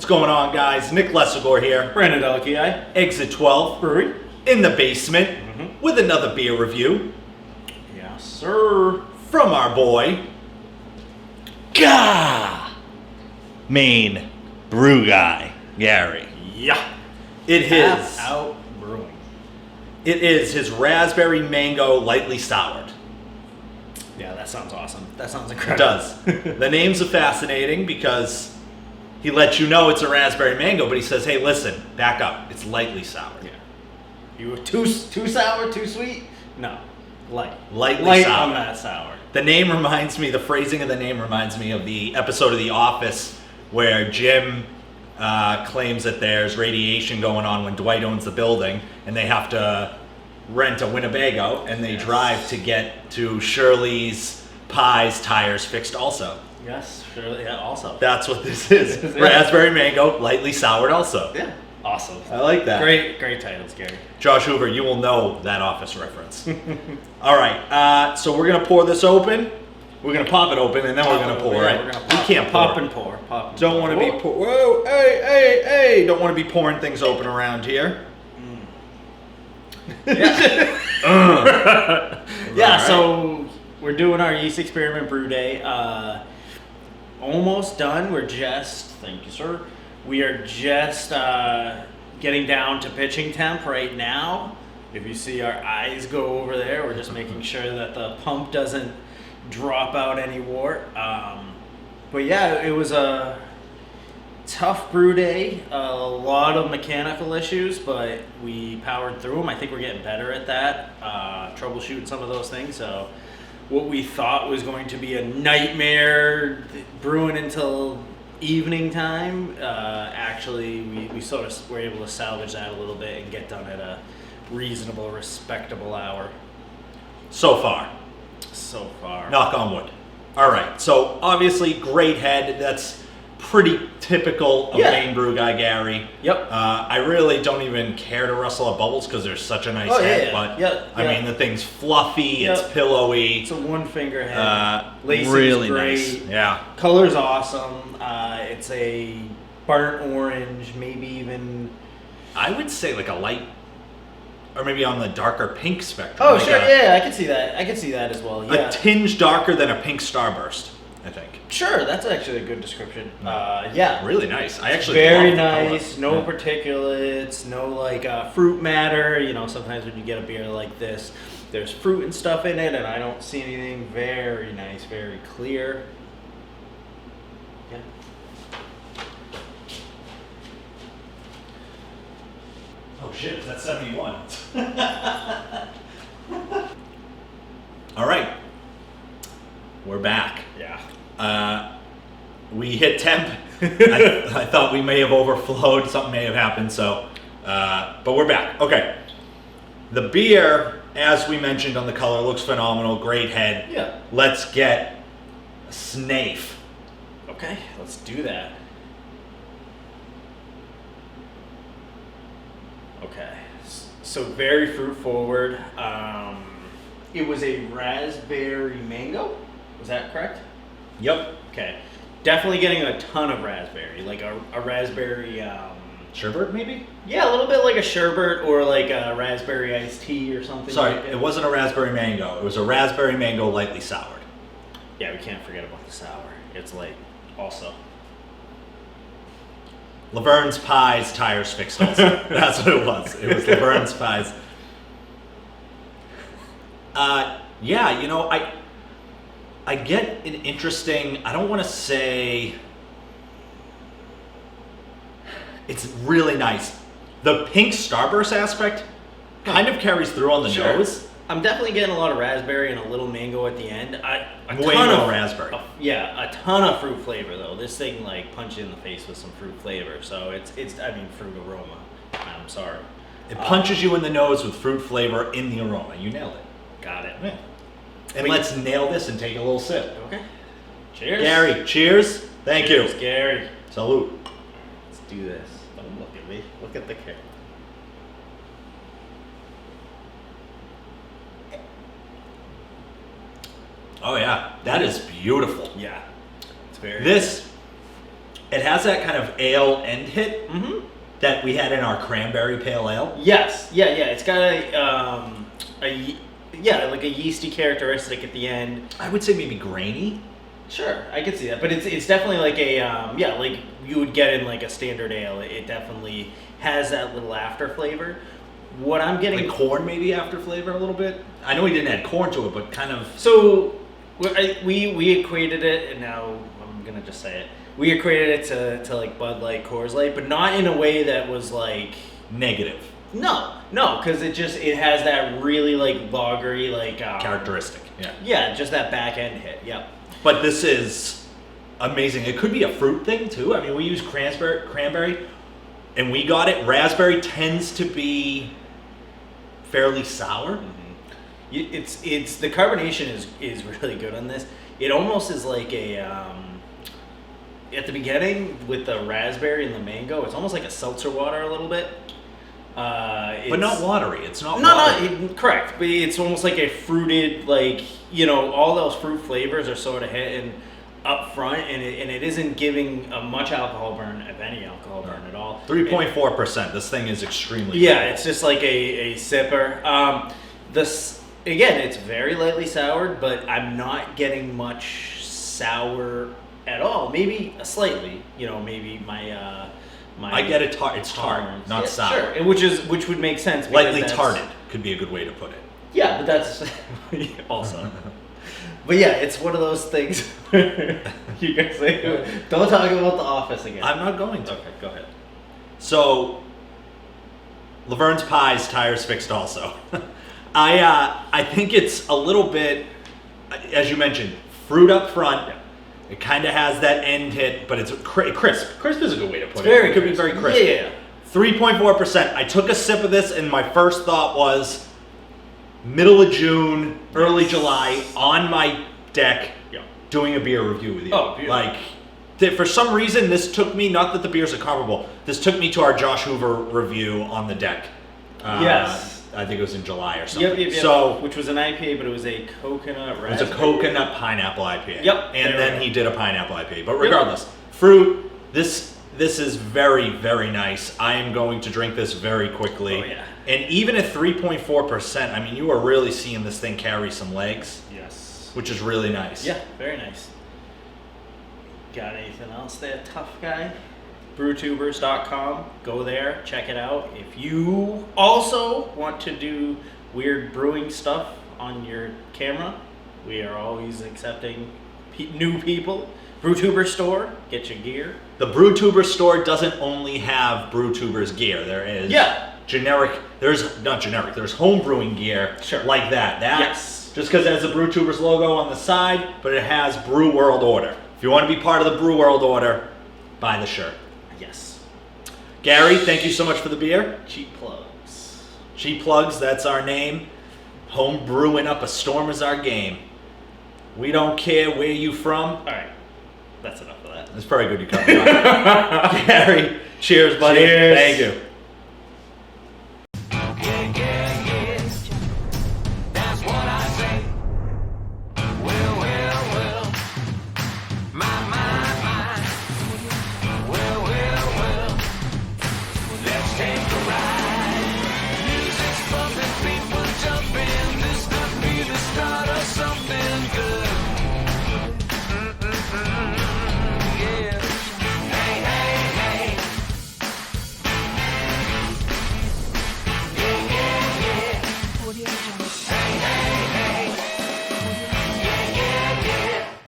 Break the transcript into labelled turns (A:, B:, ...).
A: going on, guys? Nick Lessigore here.
B: Brandon Delakiai.
A: Exit 12.
B: Brewing.
A: In the basement with another beer review.
B: Yes, sir.
A: From our boy, Maine BrewGuy Gary.
B: Yeah.
A: It is.
B: Tapout Brewing.
A: It is his raspberry mango lightly soured.
B: Yeah, that sounds awesome. That sounds
A: It
B: incredible.
A: does. The names are fascinating because he lets you know it's a raspberry mango, but he says, hey, listen, back up. It's lightly soured.
B: Yeah. You were too sour, too sweet? No. Light.
A: Lightly sour.
B: On that sour.
A: The name reminds me, the phrasing of the name reminds me of the episode of The Office where Jim claims that there's radiation going on when Dwight owns the building and they have to rent a Winnebago and they drive to get to Shirley's Pie's tires fixed also.
B: Yes, surely. Yeah, also.
A: That's what this is. Raspberry mango, lightly soured also.
B: Yeah. Awesome.
A: I like that.
B: Great titles, Gary.
A: Josh Hoover, you will know that Office reference. All right, so we're going to pour this open. We're going to pop it open, and then we're going to pour it.
B: We
A: can't
B: pop
A: pour.
B: and pour. Pop and
A: Don't want to be whoa, hey. Don't want to be pouring things open around here.
B: Yeah. Yeah,
A: Right.
B: so we're doing our Yeast Experiment brew day. Almost done. Thank you, sir. We are just getting down to pitching temp right now. If you see our eyes go over there, we're just making sure that the pump doesn't drop out any wort. But yeah, it was a tough brew day. A lot of mechanical issues, but we powered through them. I think we're getting better at that, troubleshooting some of those things. So what we thought was going to be a nightmare brewing until evening time, actually we sort of were able to salvage that a little bit and get done at a reasonable, respectable hour.
A: So far. Knock on wood. All right, so obviously great head. That's pretty typical of Maine BrewGuy Gary.
B: Yep.
A: I really don't even care to rustle up bubbles because they're such a nice head. But I mean, the thing's fluffy. It's pillowy.
B: It's a one-finger head. Lacing's
A: really
B: great.
A: nice. Yeah.
B: Color's awesome. It's a burnt orange, maybe even.
A: I would say like a light, or maybe on the darker pink spectrum.
B: Oh,
A: like
B: sure. Yeah, I can see that. I can see that as well. Yeah.
A: A tinge darker than a pink starburst, I think.
B: Sure, that's actually a good description. Yeah.
A: Really nice. I actually
B: very
A: love the
B: nice.
A: color.
B: No particulates. No like fruit matter. You know, sometimes when you get a beer like this, there's fruit and stuff in it, and I don't see anything. Very nice. Very clear. Yeah.
A: Oh shit, that's 71. All right. We're back.
B: Yeah.
A: We hit temp. I thought we may have overflowed. Something may have happened. So, but we're back. Okay. The beer, as we mentioned on the color, looks phenomenal. Great head.
B: Yeah.
A: Let's get a snafe.
B: Okay, let's do that. Okay, so very fruit forward. It was a raspberry mango. Was that correct?
A: Yep.
B: Okay, definitely getting a ton of raspberry, like a raspberry.
A: Sherbet, maybe?
B: Yeah, a little bit like a sherbet or like a raspberry iced tea or something.
A: Sorry,
B: like that.
A: it wasn't a raspberry mango. It was a raspberry mango lightly soured.
B: Yeah, we can't forget about the sour. It's like also.
A: Laverne's Pie's tires fixed also. That's what it was. It was Laverne's Pie's. Yeah, you know, I get an interesting, I don't want to say, it's really nice. The pink starburst aspect kind of carries through on the nose.
B: I'm definitely getting a lot of raspberry and a little mango at the end.
A: Way more raspberry.
B: Yeah, a ton of fruit flavor though. This thing like punched you in the face with some fruit flavor. So it's fruit aroma. I'm sorry.
A: It punches you in the nose with fruit flavor in the aroma. You nailed it.
B: Got it.
A: Yeah. And let's nail this and take a little sip.
B: Okay. Cheers.
A: Gary, cheers. Thank you.
B: Gary.
A: Salute.
B: Let's do this. Don't look at me. Look at the camera.
A: Oh yeah, that is beautiful.
B: Yeah. It's very
A: This, It has that kind of ale end hit
B: Mm-hmm.
A: that we had in our cranberry pale ale.
B: Yes. Yeah. It's got like a yeasty characteristic at the end.
A: I would say maybe grainy.
B: Sure, I can see that, but it's definitely like a like you would get in like a standard ale. It definitely has that little after flavor. What I'm getting
A: Like corn maybe after flavor a little bit. I know we didn't add corn to it, but kind of.
B: so we equated it, and now I'm gonna just say it. We equated it to like Bud Light, Coors Light, but not in a way that was like
A: Negative
B: no, because it has that really like lagery like
A: characteristic. Yeah.
B: Yeah, just that back end hit. Yep.
A: But this is amazing. It could be a fruit thing too. I mean, we use cranberry, and we got it. Raspberry tends to be fairly sour.
B: It's the carbonation is really good on this. It almost is like a at the beginning with the raspberry and the mango. It's almost like a seltzer water a little bit.
A: But not watery. It's not
B: No, correct. But it's almost like a fruited, like, all those fruit flavors are sort of hitting up front, and it isn't giving a much alcohol burn, if any alcohol burn at all.
A: 3.4%. This thing is extremely
B: Yeah,
A: drinkable.
B: it's just like a sipper. This again, it's very lightly soured, but I'm not getting much sour at all. Maybe slightly. Maybe my
A: I get it. It's tart,
B: tolerance.
A: not
B: Yeah,
A: sour.
B: Sure, and which would make sense. because
A: Lightly
B: that's-
A: tarted could be a good way to put it.
B: Yeah, but that's also. But yeah, it's one of those things. You guys say, don't talk about The Office again.
A: I'm not going to.
B: Okay, go ahead.
A: So, Laverne's Pies tires fixed also. I think it's a little bit, as you mentioned, fruit up front.
B: Yeah.
A: It kind of has that end hit, but it's crisp. Crisp is a good way to put it.
B: Very
A: It could be
B: crisp.
A: very crisp.
B: Yeah.
A: 3.4%. I took a sip of this, and my first thought was middle of June, early July, on my deck,
B: Yeah.
A: doing a beer review with you.
B: Oh, beautiful.
A: For some reason, this took me, not that the beers are comparable, this took me to our Josh Hoover review on the deck.
B: Yes.
A: I think it was in July or something.
B: Yep.
A: So,
B: Which was an IPA, but it was a coconut
A: it
B: raspberry.
A: was a coconut pineapple IPA.
B: Yep.
A: And
B: There
A: then
B: we go.
A: he did a pineapple IPA. But regardless, fruit, this is very, very nice. I am going to drink this very quickly.
B: Oh, yeah.
A: And even at 3.4%, I mean, you are really seeing this thing carry some legs,
B: Yes.
A: which is really nice.
B: Yeah, very nice. Got anything else there, tough guy? Brewtubers.com. Go there, check it out. If you also want to do weird brewing stuff on your camera, we are always accepting new people. Brewtuber store, get your gear.
A: The BrewTuber store doesn't only have BrewTubers gear. There is there's home brewing gear
B: Sure.
A: like that.
B: Yes.
A: Just because it has a BrewTubers logo on the side, but it has Brew World Order. If you want to be part of the Brew World Order, buy the shirt.
B: Yes.
A: Gary, thank you so much for the beer.
B: Cheap plugs.
A: Cheap plugs, that's our name. Home brewing up a storm is our game. We don't care where you from.
B: All right. That's enough of that.
A: It's very good you cut me off. Gary, cheers, buddy.
B: Cheers.
A: Thank you.